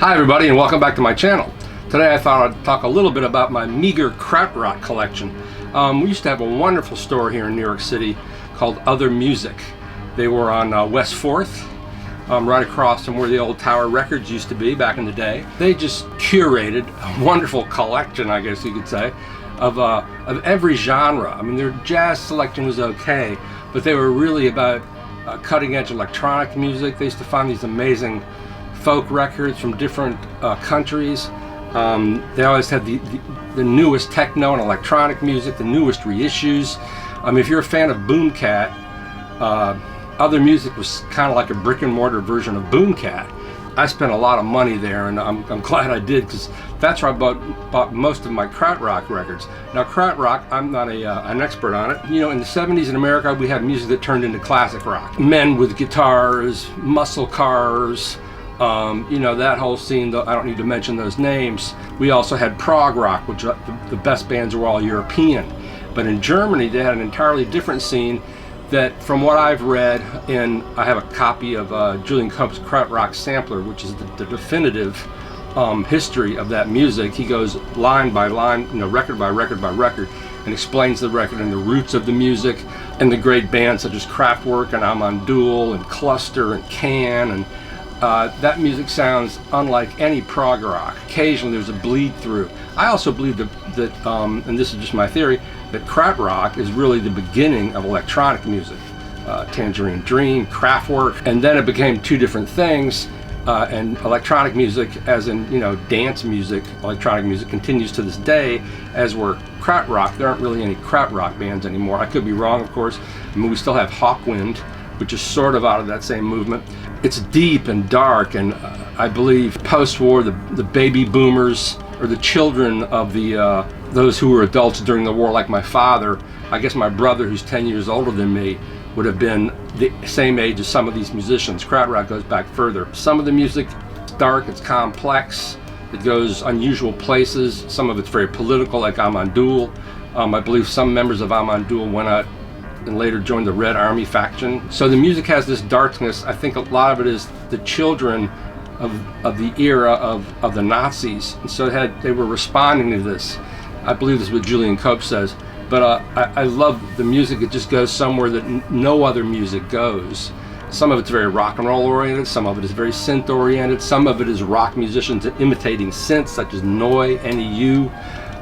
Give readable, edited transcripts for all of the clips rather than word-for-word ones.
Hi everybody, and welcome back to my channel. Today I thought I'd talk a little bit about my meager Krautrock collection. We used to have a wonderful store here in New York City called Other Music. They were on West 4th, right across from where the old Tower Records used to be back in the day. They just curated a wonderful collection, I guess you could say, of every genre. I mean, their jazz selection was okay, but they were really about cutting-edge electronic music. They used to find these amazing folk records from different countries. They always had the newest techno and electronic music, the newest reissues. If you're a fan of Boomcat, Other Music was kind of like a brick and mortar version of Boomcat. I spent a lot of money there, and I'm glad I did, because that's where I bought most of my Krautrock records. Now, Krautrock, I'm not an expert on it. You know, in the 70s in America, we had music that turned into classic rock. Men with guitars, muscle cars, you know, that whole scene. I don't need to mention those names. We also had prog rock, which the best bands were all European. But in Germany, they had an entirely different scene that, from what I've read, and I have a copy of Julian Cope's Krautrock Sampler, which is the definitive history of that music. He goes line by line, you know, record by record by record, and explains the record and the roots of the music and the great bands such as Kraftwerk and Amon Düül and Cluster and Can, and that music sounds unlike any prog rock. Occasionally there's a bleed through. I also believe that and this is just my theory, that Krautrock is really the beginning of electronic music. Tangerine Dream, Kraftwerk, and then it became two different things. And electronic music, as in, you know, dance music, electronic music continues to this day, as were Krautrock. There aren't really any Krautrock bands anymore. I could be wrong, of course. I mean, we still have Hawkwind, which is sort of out of that same movement. It's deep and dark, and I believe post-war, the baby boomers, or the children of those who were adults during the war, like my father, I guess my brother, who's 10 years older than me, would have been the same age as some of these musicians. Krautrock goes back further. Some of the music is dark, it's complex, it goes unusual places. Some of it's very political, like Amon Düül. I believe some members of Amon Düül went out and later joined the Red Army faction. So the music has this darkness. I think a lot of it is the children of the era of the Nazis, and so they were responding to this. I believe this is what Julian Cope says. But I love the music. It just goes somewhere that no other music goes. Some of it's very rock and roll oriented, some of it is very synth oriented, some of it is rock musicians imitating synths such as Neu, N-E-U,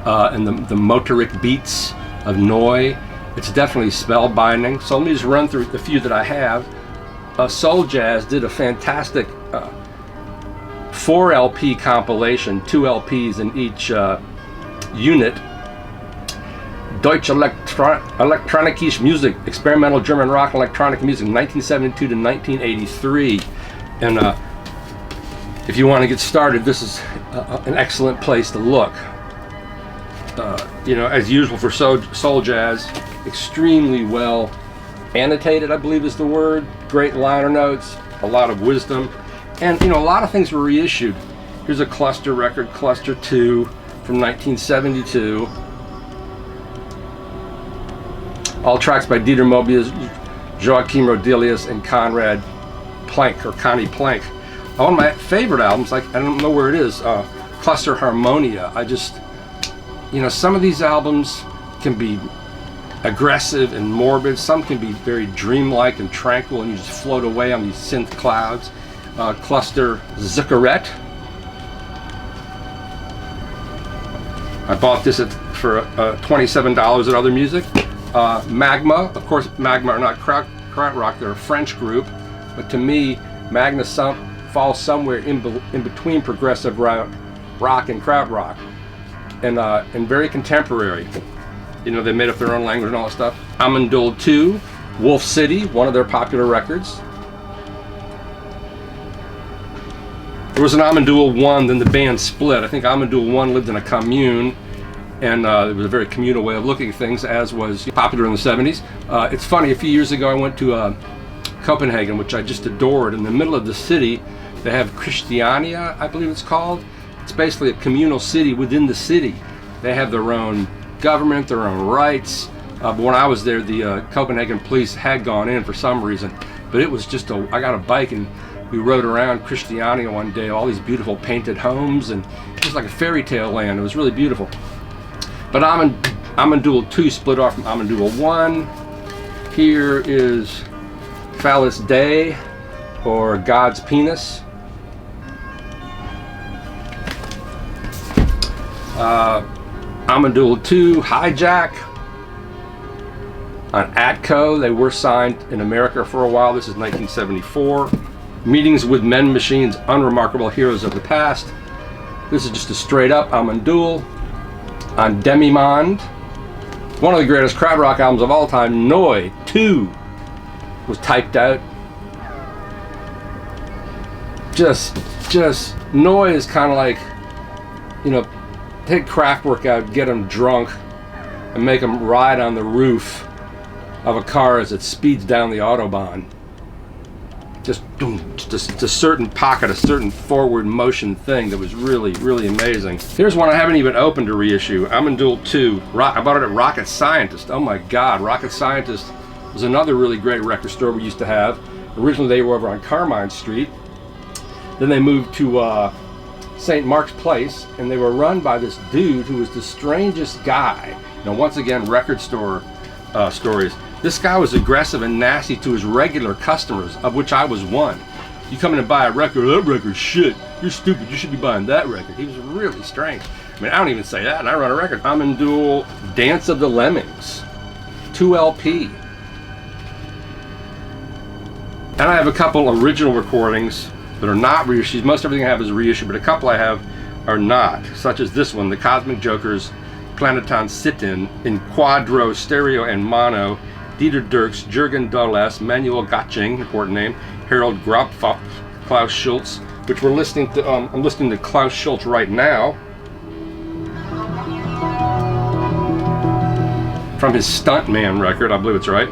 and the motoric beats of Neu. It's definitely spellbinding. So let me just run through the few that I have. Soul Jazz did a fantastic 4 LP compilation, 2 LPs in each unit. Deutsche Elektronische Musik, experimental German rock and electronic music, 1972 to 1983. And if you want to get started, this is an excellent place to look. You know, as usual for soul jazz, extremely well annotated, I believe is the word. Great liner notes, a lot of wisdom, and, you know, a lot of things were reissued. Here's a Cluster record, Cluster 2 from 1972. All tracks by Dieter Mobius, Joachim Rodelius, and Conrad Plank, or Connie Plank. One of my favorite albums, like, I don't know where it is, Cluster Harmonia. You know, some of these albums can be aggressive and morbid. Some can be very dreamlike and tranquil, and you just float away on these synth clouds. Cluster Zuckerette. I bought this for $27 at Other Music. Magma, of course, Magma are not Krautrock, they're a French group, but to me, Magma falls somewhere in between progressive rock and Krautrock, and very contemporary. You know, they made up their own language and all that stuff. Amon Düül 2, Wolf City, one of their popular records. There was an Amon Düül 1, then the band split. I think Amon Düül 1 lived in a commune, and it was a very communal way of looking at things, as was popular in the 70s. It's funny, a few years ago I went to Copenhagen, which I just adored. In the middle of the city, they have Christiania, I believe it's called. It's basically a communal city within the city. They have their own government, their own rights. But when I was there, the Copenhagen police had gone in for some reason. But it was just I got a bike, and We rode around Christiania one day, all these beautiful painted homes, and it was like a fairy tale land. It was really beautiful. But Amon Düül 2 split off from Amon Düül 1. Here is Phallus Dei, or God's Penis. Amon Düül 2, Hijack. On Atco, they were signed in America for a while. This is 1974. Meetings with Men, Machines, Unremarkable Heroes of the Past. This is just a straight up Amon Düül. On Demimonde, one of the greatest Krautrock albums of all time, Neu! 2 was typed out. Just Neu! Is kind of like, you know, take Kraftwerk out, get them drunk, and make them ride on the roof of a car as it speeds down the Autobahn. Just a certain pocket, a certain forward motion thing that was really, really amazing. Here's one I haven't even opened to reissue. Amon Düül 2. I bought it at Rocket Scientist. Oh my God, Rocket Scientist was another really great record store we used to have. Originally they were over on Carmine Street. Then they moved to St. Mark's Place, and they were run by this dude who was the strangest guy. Now, once again, record store stories. This guy was aggressive and nasty to his regular customers, of which I was one. You come in and buy a record, that record's shit. You're stupid, you should be buying that record. He was really strange. I mean, I don't even say that, and I run a record. Amon Düül Dance of the Lemmings, 2 LP. And I have a couple original recordings that are not reissued. Most everything I have is reissued, but a couple I have are not, such as this one, the Cosmic Jokers Planeton Sit-In in Quadro, Stereo, and Mono. Dieter Dirks, Jürgen Dölles, Manuel Gatching, important name, Harold Grapfop, Klaus Schultz, which we're listening to. I'm listening to Klaus Schultz right now from his Stuntman record, I believe it's right,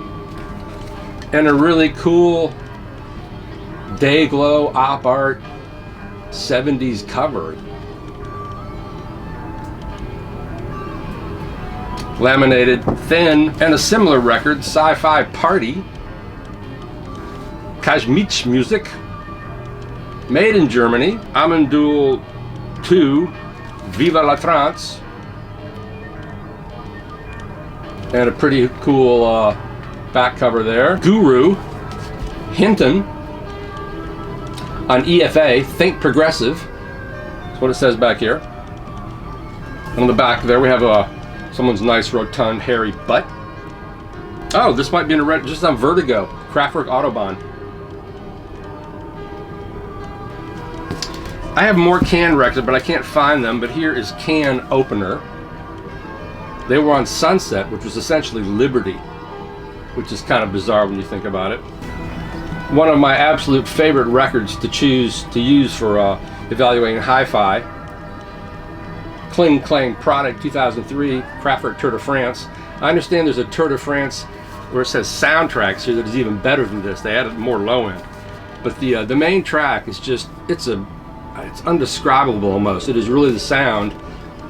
and a really cool Dayglow op art 70s cover. Laminated, thin, and a similar record, Sci-Fi Party, Kashmich Music, made in Germany, Amon Düül 2, Viva la Trance, and a pretty cool back cover there. Guru, Hinton, on EFA, Think Progressive, that's what it says back here. And on the back there we have someone's nice, rotund, hairy butt. Oh, this might be in a red, just on Vertigo, Kraftwerk Autobahn. I have more Can records, but I can't find them, but here is Can Opener. They were on Sunset, which was essentially Liberty, which is kind of bizarre when you think about it. One of my absolute favorite records to use for evaluating hi-fi. Kling Klang Product 2003, Kraftwerk Tour de France. I understand there's a Tour de France where it says soundtracks here that is even better than this. They added more low end. But the main track is just, it's undescribable almost. It is really the sound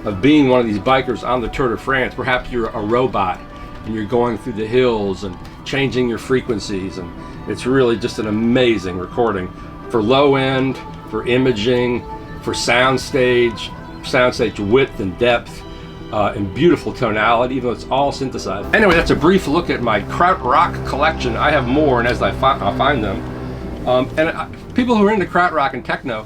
of being one of these bikers on the Tour de France. Perhaps you're a robot and you're going through the hills and changing your frequencies, and it's really just an amazing recording for low end, for imaging, for soundstage width and depth, and beautiful tonality, even though it's all synthesized. Anyway, that's a brief look at my Krautrock collection. I have more, and as I'll find them. People who are into Krautrock and techno,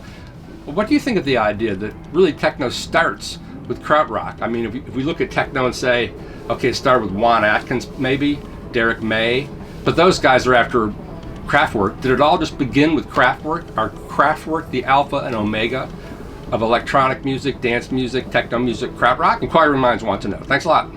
what do you think of the idea that really techno starts with Krautrock? I mean, if we look at techno and say, okay, it started with Juan Atkins, maybe, Derek May, but those guys are after Kraftwerk. Did it all just begin with Kraftwerk? Are Kraftwerk the alpha and omega of electronic music, dance music, techno music, Krautrock? Inquiring minds want to know. Thanks a lot.